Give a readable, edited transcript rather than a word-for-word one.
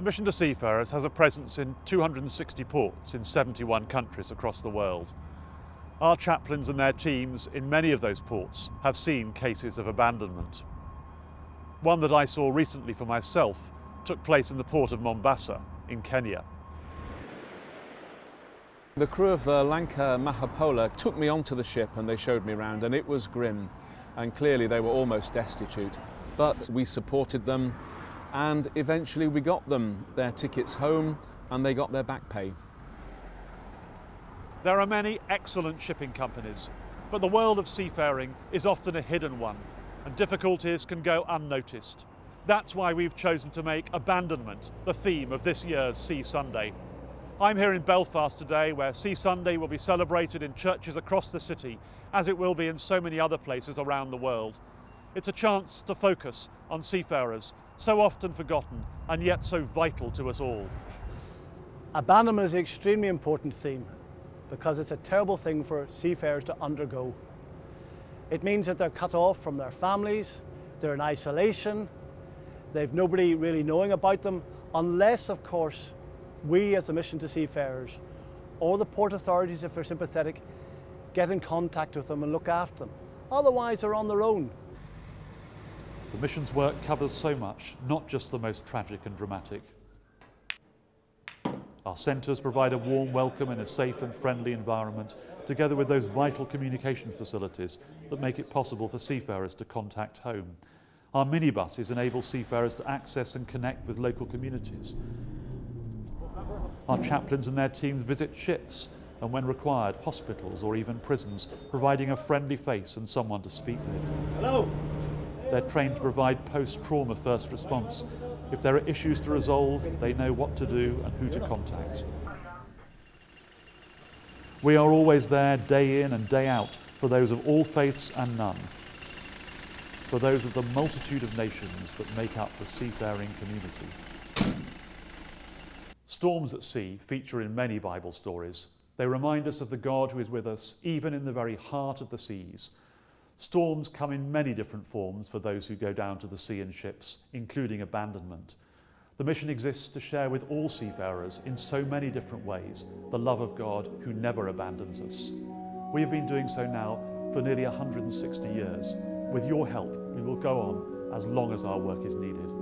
The Mission to Seafarers has a presence in 260 ports in 71 countries across the world. Our chaplains and their teams in many of those ports have seen cases of abandonment. One that I saw recently for myself took place in the port of Mombasa in Kenya. The crew of the Lanka Mahapola took me onto the ship and they showed me around, and it was grim, and clearly they were almost destitute. But we supported them, and eventually we got them their tickets home and they got their back pay. There are many excellent shipping companies, but the world of seafaring is often a hidden one, and difficulties can go unnoticed. That's why we've chosen to make abandonment the theme of this year's Sea Sunday. I'm here in Belfast today, where Sea Sunday will be celebrated in churches across the city, as it will be in so many other places around the world. It's a chance to focus on seafarers, so often forgotten and yet so vital to us all. Abandonment is an extremely important theme because it's a terrible thing for seafarers to undergo. It means that they're cut off from their families, they're in isolation, they've nobody really knowing about them, unless, of course, we as a Mission to Seafarers, or the port authorities, if they're sympathetic, get in contact with them and look after them. Otherwise, they're on their own. The mission's work covers so much, not just the most tragic and dramatic. Our centres provide a warm welcome in a safe and friendly environment, together with those vital communication facilities that make it possible for seafarers to contact home. Our minibuses enable seafarers to access and connect with local communities. Our chaplains and their teams visit ships and, when required, hospitals or even prisons, providing a friendly face and someone to speak with. Hello. They're trained to provide post-trauma first response. If there are issues to resolve, they know what to do and who to contact. We are always there, day in and day out, for those of all faiths and none, for those of the multitude of nations that make up the seafaring community. Storms at sea feature in many Bible stories. They remind us of the God who is with us, even in the very heart of the seas. Storms come in many different forms for those who go down to the sea in ships, including abandonment. The mission exists to share with all seafarers in so many different ways the love of God who never abandons us. We have been doing so now for nearly 160 years. With your help, we will go on as long as our work is needed.